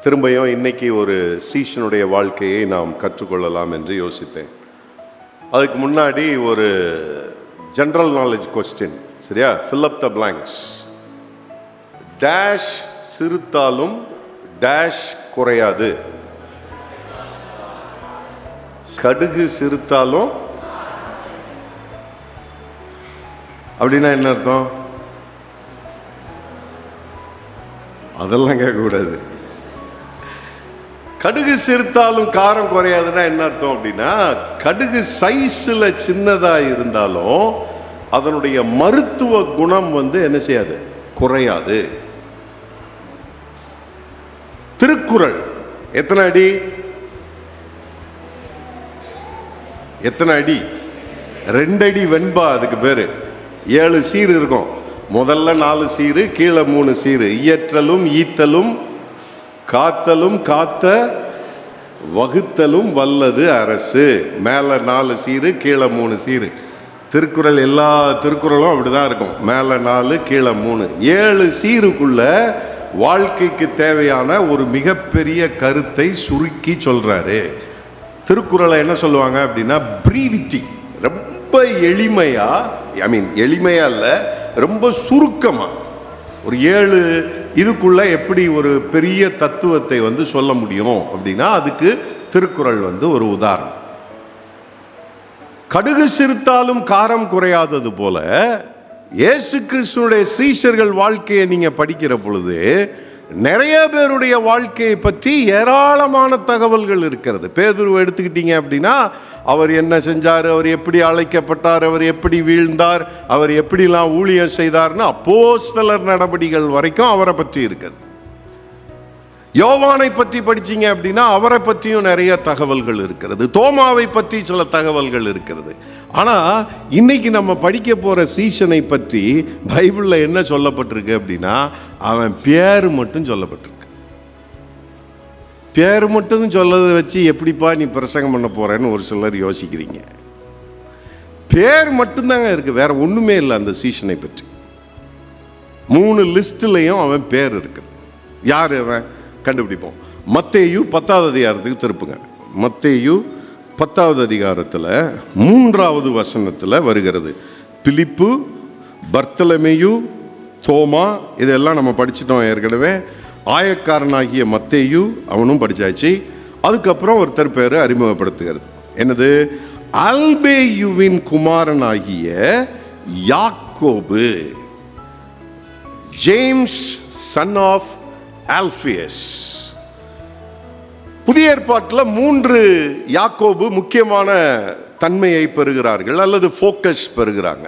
திரும்பியும் இன்னைக்கு ஒரு சீஷனுடைய வாழ்க்கையை நாம் கற்றுக்கொள்ளலாம் என்று யோசித்தேன். அதுக்கு முன்னாடி ஒரு ஜென்ரல் நாலேஜ் கொஸ்டின், சரியா? Fill up the blanks. Dash சிறுத்தாலும் டேஷ் குறையாது. கடுகு சிறுத்தாலும் அப்படின்னா என்ன அர்த்தம்? அதெல்லாம் கேட்கக்கூடாது. கடுகு சிறுத்தாலும் காரம் குறையாதுன்னா என்ன அர்த்தம் அப்படின்னா, கடுகு சைஸ்ல சின்னதா இருந்தாலும் அதனுடைய மருத்துவ குணம் என்ன செய்யாது, குறையாது. திருக்குறள் எத்தனை அடி? எத்தனை அடி? 2 அடி வெண்பா. அதுக்கு பேரு 7 சீர் இருக்கும். முதல்ல 4 சீரு, கீழே 3 சீரு. இயற்றலும் ஈத்தலும் காத்தலும் காத்த வகுத்தலும் வல்லது அரசு. மேலே 4 சீரு, கீழே 3 சீரு. திருக்குறள் எல்லா திருக்குறளும் அப்படிதான் இருக்கும். மேலே 4, கீழே 3, 7 சீருக்குள்ள வாழ்க்கைக்கு தேவையான ஒரு மிகப்பெரிய கருத்தை சுருக்கி சொல்றாரு. திருக்குறளை என்ன சொல்லுவாங்க அப்படின்னா பிரீவிட்டி. ரொம்ப எளிமையா, எளிமையா இல்ல, ரொம்ப சுருக்கமா ஒரு 7 இதுக்குள்ள எப்படி ஒரு பெரிய தத்துவத்தை சொல்ல முடியும் அப்படின்னா அதுக்கு திருக்குறள் ஒரு உதாரணம். கடுகு சிறுத்தாலும் காரம் குறையாதது போல இயேசு கிறிஸ்துவுடைய சீஷர்கள் வாழ்க்கையை நீங்க படிக்கிற பொழுது நிறைய பேருடைய வாழ்க்கையை பற்றி ஏராளமான தகவல்கள் இருக்கிறது. பேதுருவை எடுத்துக்கிட்டீங்க அப்படின்னா அவர் என்ன செஞ்சார், அவர் எப்படி அழைக்கப்பட்டார், அவர் எப்படி வீழ்ந்தார், அவர் எப்படிலாம் ஊழியம் செய்தார்னு அப்போஸ்தலர் நடபடிகள் வரைக்கும் அவரை பற்றி இருக்கிறது. யோவானை பற்றி படிச்சீங்க அப்படின்னா அவரை பற்றியும் நிறைய தகவல்கள் இருக்கிறது. தோமாவை பற்றி சில தகவல்கள் இருக்கிறது. ஆனா இன்னைக்கு நம்ம படிக்க போற சீஷனை பற்றி பைபிள்ல என்ன சொல்லப்பட்டிருக்கு அப்படின்னா அவன் பேரு மட்டும் சொல்லப்பட்டிருக்கு. பேரு மட்டும் சொல்லதை வச்சு எப்படிப்பா நீ பிரசங்கம் பண்ண போறேன்னு ஒரு சிலர் யோசிக்கிறீங்க. பேர் மட்டும்தாங்க இருக்கு, வேற ஒண்ணுமே இல்லை. அந்த சீஷனை பற்றி 3 லிஸ்ட்லயும் அவன் பேர் இருக்குது. யாரு அவன்? கண்டுபிடிப்போம். மத்தேயு 10வது அதிகாரத்துக்கு திருப்புங்க. மத்தேயு 10வது அதிகாரத்தில் 3வது வசனத்தில் வருகிறது. பிலிப்பு, பர்த்தலமேயு, தோமா, இதெல்லாம் நம்ம படிச்சிட்டோம் ஏற்கனவே. ஆயக்காரனாகிய மத்தேயு அவனும் படிச்சாச்சு. அதுக்கப்புறம் ஒருத்தர் பேர் அறிமுகப்படுத்துகிறது. என்னது? அல்பேயுவின் குமாரனாகிய யாக்கோபு, ஜேம்ஸ் சன் ஆஃப் ஆல்பியஸ். புதிய ஏற்பாட்டில் 3 யாக்கோபு முக்கியமான தன்மையை பெறுகிறார்கள் அல்லது ஃபோக்கஸ் பெறுகிறாங்க.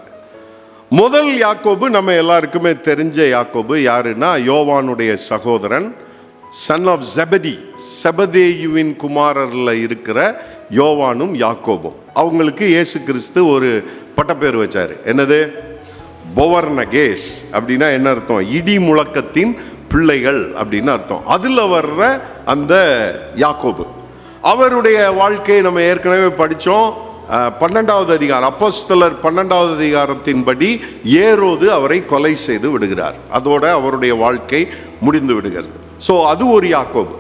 முதல் யாக்கோபு நம்ம எல்லாருக்குமே தெரிஞ்ச யாக்கோபு யாருன்னா யோவானுடைய சகோதரன், சன் ஆஃப் ஜெபடி, செபதேயுவின் குமாரர்ல இருக்கிற யோவானும் யாக்கோபும். அவங்களுக்கு இயேசு கிறிஸ்து ஒரு பட்டப்பேர் வச்சாரு. என்னது? பொவர்னகேஸ். அப்படின்னா என்ன அர்த்தம்? இடி முழக்கத்தின் பிள்ளைகள் அப்படின்னு அர்த்தம். அதுல வர்ற அந்த யாக்கோபு, அவருடைய வாழ்க்கையை நம்ம ஏற்கனவே படித்தோம். 12வது அதிகாரம், அப்போஸ்தலர் 12வது அதிகாரத்தின்படி ஏரோது அவரை கொலை செய்து விடுகிறார். அதோட அவருடைய வாழ்க்கை முடிந்து விடுகிறது. ஸோ அது ஒரு யாக்கோபு.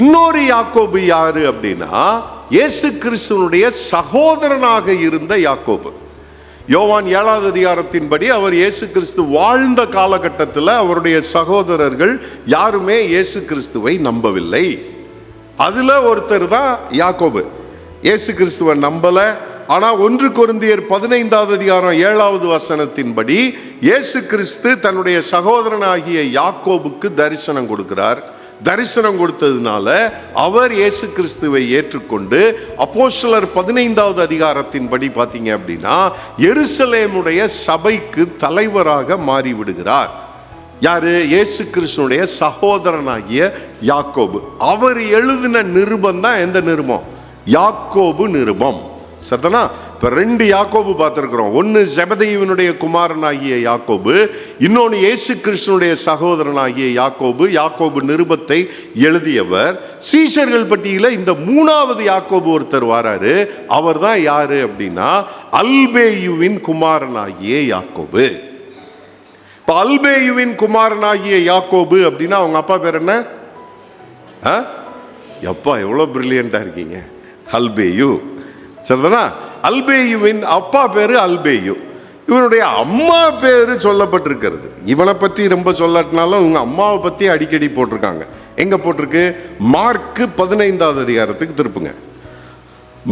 இன்னொரு யாக்கோபு யாரு அப்படின்னா இயேசு கிறிஸ்துவனுடைய சகோதரனாக இருந்த யாக்கோபு. யோவான் 7வது அதிகாரத்தின்படி அவர் இயேசு கிறிஸ்து வாழ்ந்த காலகட்டத்தில் அவருடைய சகோதரர்கள் யாருமே இயேசு கிறிஸ்துவை நம்பவில்லை. அதுல ஒருத்தர் தான் யாக்கோபு. இயேசு கிறிஸ்துவை நம்பல. ஆனா 1 கொரிந்தியர் 15வது அதிகாரம் 7வது வசனத்தின்படி இயேசு கிறிஸ்து தன்னுடைய சகோதரனாகிய யாக்கோபுக்கு தரிசனம் கொடுக்கிறார். தரிசனம் கொடுத்ததுனால அவர் இயேசு கிறிஸ்துவை ஏற்றுக்கொண்டு அப்போஸ்தலர் 15வது அதிகாரத்தின்படி பார்த்தீங்க அப்படின்னா எருசலேமுடைய சபைக்கு தலைவராக மாறிவிடுகிறார். யாரு? இயேசு கிறிஸ்துனுடைய சகோதரனாகிய யாக்கோபு. அவர் எழுதின நிருபம் தான் எந்த நிருபம்? யாக்கோபு நிருபம். சரிதானா? இப்ப 2 யாக்கோபு பார்த்திருக்கிறோம். ஒன்னு செபதேயுவினுடைய குமாரனாகிய யாக்கோபு, இன்னொன்னு இயேசு கிறிஸ்துனுடைய சகோதரனாகிய யாக்கோபு. யாக்கோபு நிருபத்தை எழுதியவர். சீஷர்கள் பட்டியல இந்த 3வது யாக்கோபு ஒருத்தர் வராரு. அவர் தான் யாரு அப்படின்னா அல்பேயுவின் குமாரனாகிய யாக்கோபு. இப்ப அல்பேயுவின் குமாரனாகிய யாக்கோபு அப்படின்னா அவங்க அப்பா பேர் என்ன? எப்பா எவ்வளோ பிரில்லியண்டா இருக்கீங்க. அல்பேயு. சரிதானா? அல்பேயுவின் அப்பா பேரு அல்பேயு. இவனுடைய அம்மா பேரு சொல்லப்பட்டிருக்கிறது. இவனை பற்றி ரொம்ப சொல்லாட்டினாலும் இவங்க அம்மாவை பற்றி அடிக்கடி போட்டிருக்காங்க. எங்க போட்டிருக்கு? மார்க்கு 15வது அதிகாரத்துக்கு திருப்புங்க.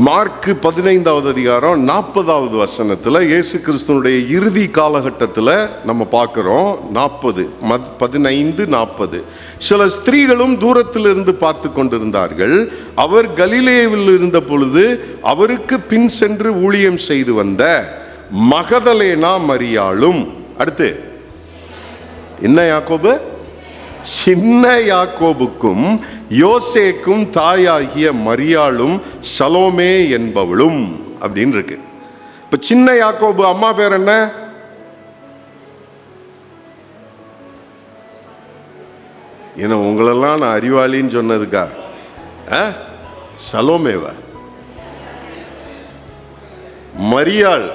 மார்க்கு 15வது அதிகாரம் 40வது வசனத்தில் இயேசு கிறிஸ்துவனுடைய இறுதி காலகட்டத்தில் நம்ம பார்க்குறோம். 15:40. சில ஸ்திரீகளும் தூரத்திலிருந்து பார்த்து கொண்டிருந்தார்கள். அவர் கலிலேயாவில் இருந்த பொழுது அவருக்கு பின் சென்று ஊழியம் செய்து வந்த மகதலேனா மரியாளும், அடுத்து என்ன யாக்கோபு? சின்ன யாக்கோபுக்கும் யோசேக்கும் தாயாகிய மரியாளும் சலோமே என்பவளும் அப்படின்னு இருக்கு. இப்ப சின்ன யாக்கோபு அம்மா பேர் என்ன? ஏன்னா உங்களெல்லாம் நான் அறிவாளின்னு சொன்னதுக்கா சலோமேவா? மரியாள்.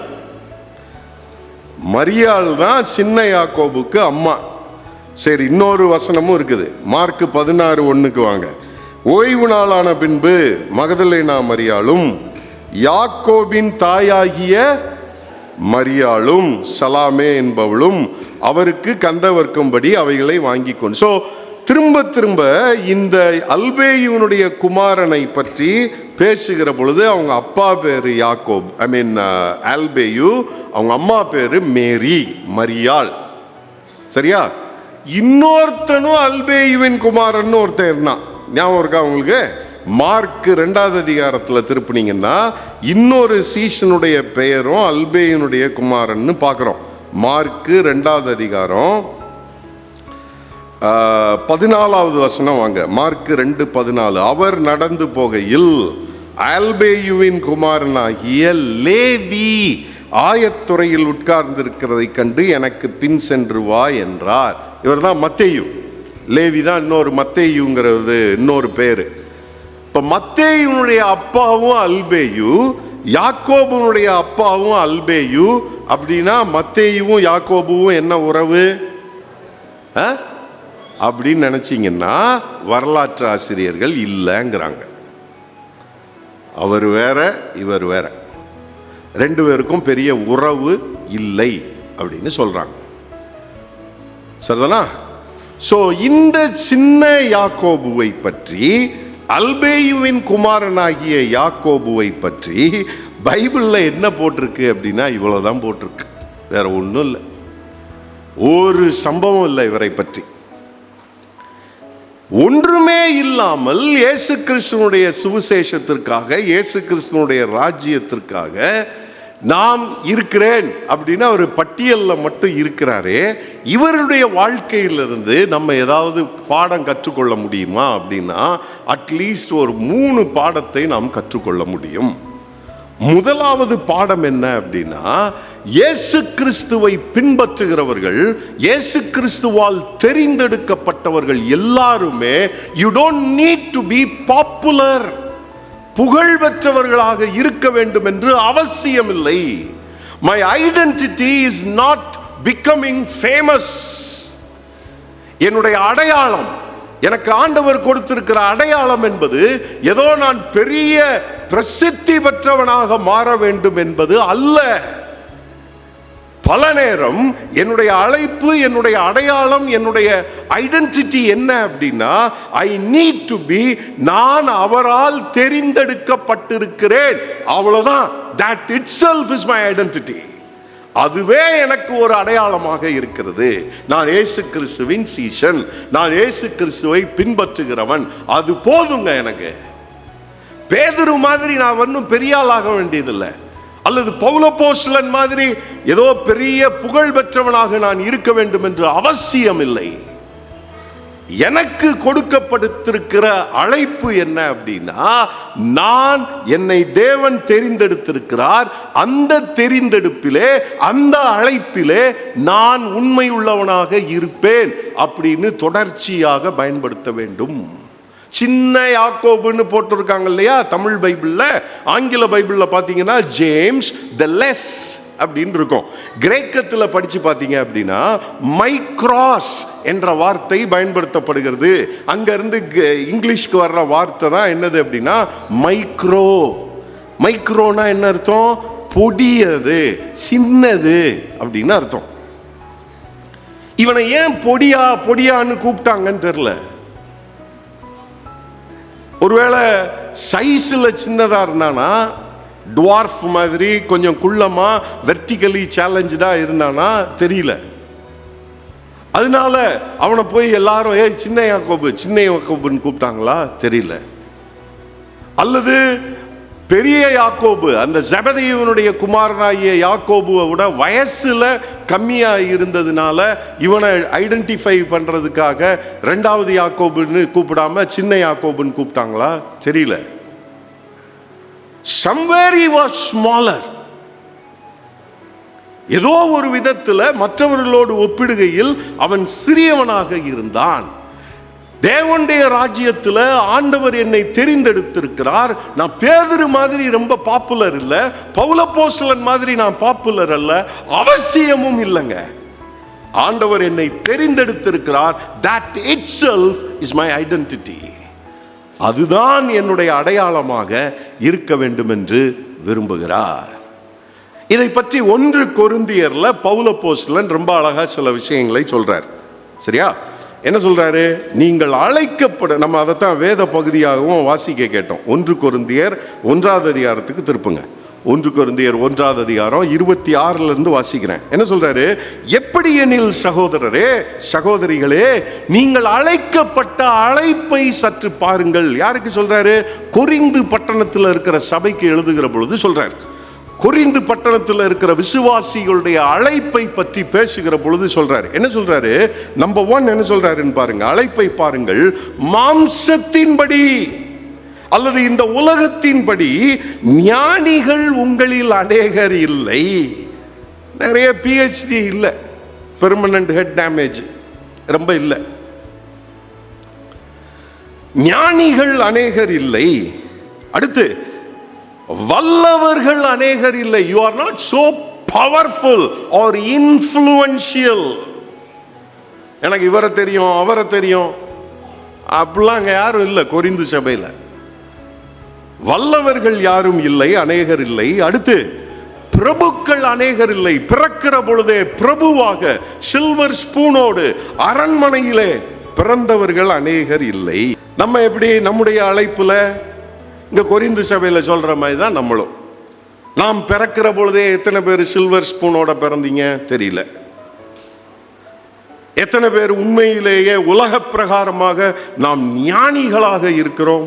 மரியாள் தான் சின்ன யாக்கோபுக்கு அம்மா. சரி, இன்னொரு வசனமும் இருக்குது. மார்க் 16:1 வாங்க. ஓய்வு நாளான பின்பு மகதலேனா மரியாளும் யாக்கோபின் தாயாகிய மரியாளும் சலாமே என்பவளும் அவருக்கு கந்தவர்க்கும்படி அவைகளை வாங்கி கொண்டு. ஸோ திரும்ப திரும்ப இந்த அல்பேயுனுடைய குமாரனை பற்றி பேசுகிற பொழுது அவங்க அப்பா பேரு யாக்கோப், அல்பேயு, அவங்க அம்மா பேரு மேரி, மரியாள். சரியா? இன்னொருத்தனும் அல்பேயுவின் குமாரன் ஒருத்தன் இருந்தான். ஞாபகம் இருக்கா உங்களுக்கு? மார்க் 2வது அதிகாரத்தில் திருப்பினீங்கன்னா இன்னொரு சீஷனுடைய பெயரும் அல்பேயுனுடைய குமாரன் பார்க்குறோம். மார்க் 2வது அதிகாரம் 14வது வசனம் வாங்க. மார்க் 2:14. அவர் நடந்து போகையில் அல்பேயுவின் குமாரனாகிய லேவி ஆயத்துறையில் உட்கார்ந்திருக்கிறதை கண்டு எனக்கு பின் சென்று வா என்றார். இவர் தான் மத்தேயு. லேவி தான் இன்னொரு மத்தேயுங்கிறது இன்னொரு பேரு. இப்ப மத்தேயுனுடைய அப்பாவும் அல்பேயு, யாக்கோபுனுடைய அப்பாவும் அல்பேயு. அப்படின்னா மத்தேயுவும் யாக்கோபுவும் என்ன உறவு அப்படின்னு நினைச்சீங்கன்னா வரலாற்று ஆசிரியர்கள் இல்லைங்கிறாங்க. அவர் வேற, இவர் வேற, ரெண்டு பேருக்கும் பெரிய உறவு இல்லை அப்படின்னு சொல்றாங்க. சரிதானா? சோ இந்த சின்ன யாக்கோபுவை பற்றி, அல்பேயுவின் குமாரனாகிய யாக்கோபுவை பற்றி பைபிள்ல என்ன போட்டிருக்கு அப்படின்னா இவ்வளவுதான் போட்டிருக்கு. வேற ஒன்றும் இல்லை, ஒரு சம்பவம் இல்லை இவரை பற்றி. ஒன்றுமே இல்லாமல் இயேசு கிறிஸ்துவனுடைய சுவிசேஷத்திற்காக, இயேசு கிறிஸ்துவனுடைய ராஜ்யத்திற்காக நாம் இருக்கிறேன் அப்படின்னு அவர் பட்டியலில் மட்டும் இருக்கிறாரே. இவருடைய வாழ்க்கையிலிருந்து நம்ம ஏதாவது பாடம் கற்றுக்கொள்ள முடியுமா அப்படின்னா அட்லீஸ்ட் ஒரு 3 பாடத்தை நாம் கற்றுக்கொள்ள முடியும். முதலாவது பாடம் என்ன அப்படின்னா, இயேசு கிறிஸ்துவை பின்பற்றுகிறவர்கள், இயேசு கிறிஸ்துவால் தெரிந்தெடுக்கப்பட்டவர்கள் எல்லாருமே you don't need to be popular, புகழ் பெற்றவர்களாக இருக்க வேண்டும் என்று அவசியமில்லை. My identity is not becoming famous. என்னுடைய அடையாளம், எனக்கு ஆண்டவர் கொடுத்திருக்கிற அடையாளம் என்பது ஏதோ நான் பெரிய பிரசித்தி பெற்றவனாக மாற வேண்டும் என்பது அல்ல. பல நேரம் என்னுடைய அழைப்பு, என்னுடைய அடையாளம், என்னுடைய ஐடென்டிட்டி என்ன அப்படின்னா ஐ நீட் டு பி, நான் அவரால் தெரிந்தெடுக்கப்பட்டிருக்கிறேன், அவ்வளவுதான். That itself is my identity. அதுவே எனக்கு ஒரு அடையாளமாக இருக்கிறது. நான் இயேசு கிறிஸ்துவின் சீஷன், நான் இயேசு கிறிஸ்துவை பின்பற்றுகிறவன், அது போதுங்க எனக்கு. பேதுரு மாதிரி நான் ஒன்றும் பெரிய ஆளாக வேண்டியதில்லை, அல்லது பவுலப்போஸ்தலன் மாதிரி ஏதோ பெரிய புகழ் பெற்றவனாக நான் இருக்க வேண்டும் என்று அவசியம் இல்லை. எனக்கு கொடுக்கப்பட்டிருக்கிற அழைப்பு என்ன அப்படின்னா, நான், என்னை தேவன் தெரிந்தெடுத்திருக்கிறார், அந்த தெரிந்தெடுப்பிலே, அந்த அழைப்பிலே நான் உண்மை உள்ளவனாக இருப்பேன் அப்படின்னு தொடர்ச்சியாக பயன்படுத்த வேண்டும். சின்ன யாக்கோபுன்னு போட்டிருக்காங்க இல்லையா தமிழ் பைபிள்ல. ஆங்கில பைபிள்ல பாத்தீங்கன்னா ஜேம்ஸ் த லெஸ் அப்படின்னு இருக்கும். கிரேக்கத்தில் படிச்சு பார்த்தீங்க அப்படின்னா மைக்ராஸ் என்ற வார்த்தை பயன்படுத்தப்படுகிறது. அங்க இருந்து இங்கிலீஷ்க்கு வர்ற வார்த்தை தான் என்னது அப்படின்னா மைக்ரோ. மைக்ரோனா என்ன அர்த்தம்? பொடியது, சின்னது அப்படின்னு அர்த்தம். இவனை ஏன் பொடியான்னு கூப்பிட்டாங்கன்னு தெரியல. ஒருவேளை சைஸ்ல சின்னதா இருந்தானா, டுவார்ஃப் மாதிரி கொஞ்சம் குள்ளமா வெர்டிகலி சேலஞ்சா இருந்தானா தெரியல. அதனால அவனை போய் எல்லாரும் சின்ன யாக்கோபுன்னு கூப்பிட்டாங்களா தெரியல. அல்லது பெரிய யாக்கோபு, அந்த ஜெபதேயுவினுடைய குமாரனாகிய யாக்கோபுவை விட வயசுல கம்மியா இருந்ததுனால இவனை ஐடென்டிஃபை பண்றதுக்காக ரெண்டாவது யாக்கோபுன்னு கூப்பிடாம சின்ன யாக்கோபுன்னு கூப்பிட்டாங்களா தெரியல. somewhere he was smaller. ஏதோ ஒரு விதத்துல மற்றவர்களோடு ஒப்பிடுகையில் அவன் சிறியவனாக இருந்தான். தேவனுடைய ராஜ்யத்தில் ஆண்டவர் என்னை தெரிந்தெடுத்திருக்கிறார். நான் பேதுரு மாதிரி ரொம்ப பாப்புலர் இல்ல, பவுலப்போஸ்தலன் மாதிரி நான் பாப்புலர் அல்ல, அவசியமும் இல்லைங்க. ஆண்டவர் என்னை தெரிந்தெடுத்திருக்கிறார். that itself is my identity. அதுதான் என்னுடைய அடையாளமாக இருக்க வேண்டும் என்று விரும்புகிறார். இதை பற்றி 1 கொரிந்தியர்ல பவுலப்போஸ்தலன் ரொம்ப அழகா சில விஷயங்களை சொல்றார். சரியா? என்ன சொல்றாரு? நீங்கள் அழைக்கப்பட, நம்ம அதைத்தான் வேத பகுதியாகவும் வாசிக்க கேட்டோம். 1 கொரிந்தியர் 1ஆவது அதிகாரத்துக்கு திருப்புங்க. 1 கொரிந்தியர் 1ஆவது அதிகாரம் 26ல இருந்து வாசிக்கிறேன். என்ன சொல்றாரு? எப்படி எனில் சகோதரரே, சகோதரிகளே, நீங்கள் அழைக்கப்பட்ட அழைப்பை சற்று பாருங்கள். யாருக்கு சொல்றாரு? கொரிந்து பட்டணத்தில் இருக்கிற சபைக்கு எழுதுகிற பொழுது சொல்றாரு. கொரிந்து பட்டணத்தில் இருக்கிற விசுவாசிகளுடைய அழைப்பை பற்றி பேசுகிற பொழுது சொல்றாரு. என்ன சொல்றாரு? நம்பர் 1 என்ன சொல்றாருன்னு பாருங்க. அழைப்பை பாருங்கள். மாம்சத்தின்படி அல்லது இந்த உலகத்தின்படி ஞானிகள் உங்களில் அநேகர் இல்லை. நிறைய PhD இல்லை, பெர்மனன்ட் ஹெட் டேமேஜ் ரொம்ப இல்லை. ஞானிகள் அநேகர் இல்லை. அடுத்து வல்லவர்கள் அநேகர் இல்லை. you are not so powerful or influential. எனக்கு இவரை தெரியும் அவரை தெரியும் அப்படிலாம் அங்க யாரும் இல்லை கொரிந்து சபையில். வல்லவர்கள் யாரும் இல்லை, அநேகர் இல்லை. அடுத்து பிரபுக்கள் அநேகர் இல்லை. பிறக்கிற பொழுதே பிரபுவாக சில்வர் ஸ்பூனோடு அரண்மனையிலே பிறந்தவர்கள் அநேகர் இல்லை. நம்ம எப்படி நம்முடைய அழைப்புல இந்த கொரிந்து சபையில சொல்ற மாதிரி தான் நம்மளும். நாம் பிறக்கிற பொழுதே எத்தனை பேர் சில்வர் ஸ்பூனோட பிறந்தீங்க தெரியல. எத்தனை பேர் உண்மையிலேயே உலக பிரகாரமாக நாம் ஞானிகளாக இருக்கிறோம்?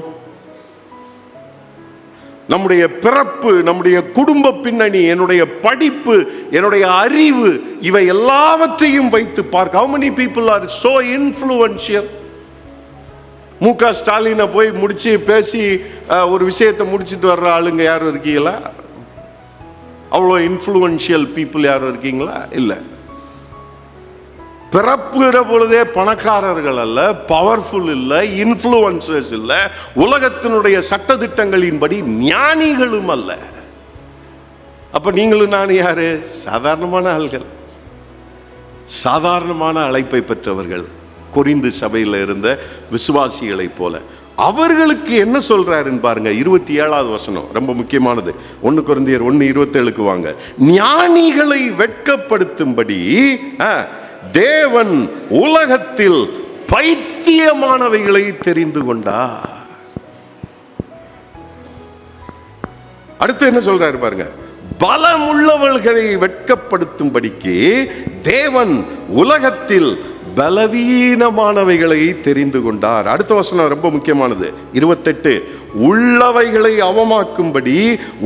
நம்முடைய பிறப்பு, நம்முடைய குடும்ப பின்னணி, என்னுடைய படிப்பு, என்னுடைய அறிவு, இவை எல்லாவற்றையும் வைத்து பார்க்க. how many people are so influential? முக ஸ்டாலினை போய் முடிச்சு பேசி ஒரு விஷயத்தை முடிச்சுட்டு வர்ற ஆளுங்க யாரும் இருக்கீங்களா? அவ்வளோ இன்ஃப்ளூயன்ஷியல் பீப்புள் யாரும் இருக்கீங்களா? இல்லை. பிறப்புகிற பொழுதே பணக்காரர்கள் அல்ல, பவர்ஃபுல் இல்லை, இன்ஃப்ளூயன்சர்ஸ் இல்லை, உலகத்தினுடைய சட்டதிட்டங்களின்படி ஞானிகளும் அல்ல. அப்ப நீங்களும் நான் யாரு? சாதாரணமான ஆள்கள், சாதாரணமான அழைப்பை பெற்றவர்கள். கொரிந்து சபையில் இருந்த விசுவாசிகளை போல அவர்களுக்கு என்ன சொல்றாருன்னு பாருங்க. 27வது வசனம் ரொம்ப முக்கியமானது. 1 கொரிந்தியர் 1:27க்கு வாங்க. ஞானிகளை வெட்கப்படுத்தும்படி தேவன் உலகத்தில் பைத்தியமானவைகளை தெரிந்து கொண்டார். அடுத்து என்ன சொல்றாரு பாருங்க. பலம் உள்ளவர்களை வெட்கப்படுத்தும்படிக்கு தேவன் உலகத்தில் பலவீனமானவைகளை தெரிந்து கொண்டார். அடுத்த வசனம் ரொம்ப முக்கியமானது. 28 உள்ளவைகளை அவமாக்கும்படி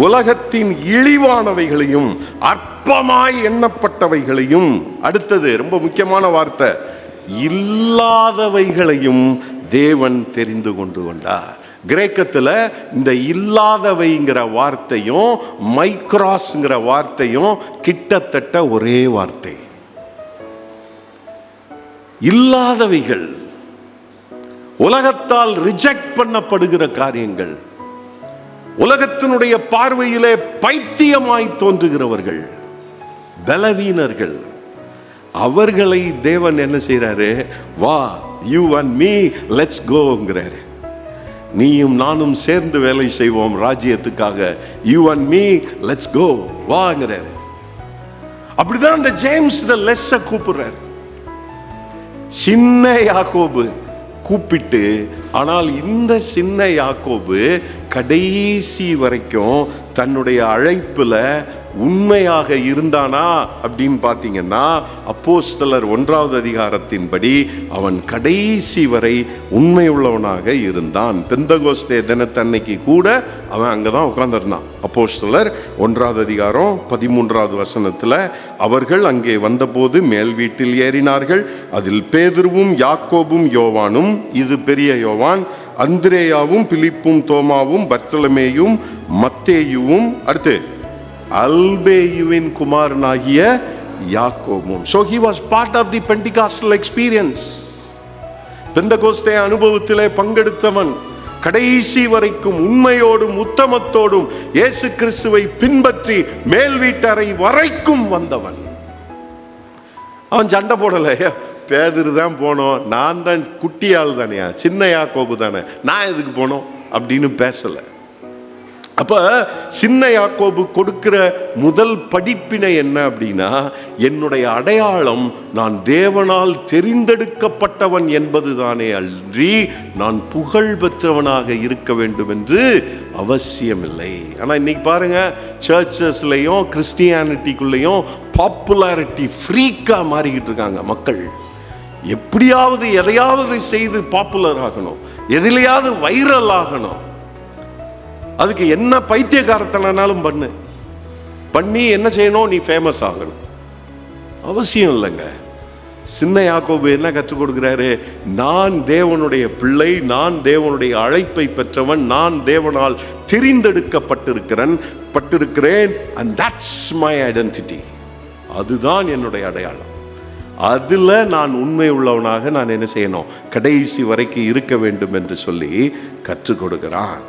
உலகத்தின் இழிவானவைகளையும் அற்பமாய் எண்ணப்பட்டவைகளையும், அடுத்தது ரொம்ப முக்கியமான வார்த்தை, இல்லாதவைகளையும் தேவன் தெரிந்து கொண்டார். கிரேக்கத்தில் இந்த இல்லாதவைங்கிற வார்த்தையும் மைக்ராஸ்ங்கிற வார்த்தையும் கிட்டத்தட்ட ஒரே வார்த்தை. இல்லாதவைகள், உலகத்தால் ரிஜெக்ட் பண்ணப்படுகிற காரியங்கள், உலகத்தினுடைய பார்வையிலே பைத்தியமாய் தோன்றுகிறவர்கள், பலவீனர்கள். அவர்களை தேவன் என்ன செய்றாரு? வா, யூ அண்ட் மீ, லெட்ஸ் கோங்கிறாரு. நீயும் நானும் சேர்ந்து வேலை செய்வோம் ராஜ்யத்துக்காக. You and me, let's go, வாங்கிறாரு. அப்படிதான் அந்த ஜேம்ஸ் த லெஸ்ஸ கூப்பிடுறாரு. சின்ன யாக்கோபு கூப்பிட்டு, ஆனால் இந்த சின்ன யாக்கோபு கடைசி வரைக்கும் தன்னுடைய அழைப்புல உண்மையாக இருந்தானா அப்படின்னு பார்த்தீங்கன்னா, அப்போஸ்தலர் 1ஆம் அதிகாரத்தின்படி அவன் கடைசி வரை உண்மை உள்ளவனாக இருந்தான். பெந்தகோஸ்தே தினத்தன்னைக்கு கூட அவன் அங்கதான் உட்கார்ந்திருந்தான். அப்போஸ்தலர் 1ஆம் அதிகாரம் 13ஆவது வசனத்துல, அவர்கள் அங்கே வந்தபோது மேல் வீட்டில் ஏறினார்கள். அதில் பேதுருவும் யாக்கோபும் யோவானும், இது பெரிய யோவான், அந்திரேயாவும் பிலிப்பும் தோமாவும் பர்த்தலமேயும் மத்தேயுவும், அடுத்து அல்பேயுவின் குமாரனாகிய யாக்கோபும். So he was part of the Pentecostal experience. Pentecost அனுபவத்திலே பங்கெடுத்தவன், கடைசி வரைக்கும் உண்மையோடும் உத்தமத்தோடும் இயேசு கிறிஸ்துவை பின்பற்றி மேல் வீட்டறை வரைக்கும் வந்தவன். அவன் சண்டை போடல, பேதுரு தான் போனோம், நான் தான் குட்டியாள் தானே, சின்ன யாக்கோபு தானே, நான் எதுக்கு போனோம் அப்படின்னு பேசல. அப்ப சின்ன யாக்கோபு கொடுக்கிற முதல் படிப்பினை என்ன அப்படின்னா, என்னுடைய அடையாளம் நான் தேவனால் தெரிந்தெடுக்கப்பட்டவன் என்பதுதானே அன்றி நான் புகழ் பெற்றவனாக இருக்க வேண்டும் என்று அவசியமில்லை. ஆனா இன்னைக்கு பாருங்க, சர்ச்சஸ்லயும் கிறிஸ்டியானிட்டிக்குள்ளேயும் பாப்புலாரிட்டி ஃப்ரீக்கா மாறிக்கிட்டு இருக்காங்க மக்கள். எப்படியாவது எதையாவது செய்து பாப்புலர் ஆகணும், எதிலையாவது வைரல் ஆகணும். அதுக்கு என்ன பைத்தியக்காரத்தனாலும் பண்ணி என்ன செய்யணும்? நீ ஃபேமஸ் ஆகணும். அவசியம் இல்லைங்க. சின்ன யாக்கோபு என்ன கற்றுக் கொடுக்கிறாரு? நான் தேவனுடைய பிள்ளை, நான் தேவனுடைய அழைப்பை பெற்றவன், நான் தேவனால் தெரிந்தெடுக்கப்பட்டிருக்கிறேன், and that's my identity. அதுதான் என்னுடைய அடையாளம். அதுல நான் உண்மை உள்ளவனாக நான் என்ன செய்யணும்? கடைசி வரைக்கும் இருக்க வேண்டும் என்று சொல்லி கற்றுக் கொடுக்கிறான்.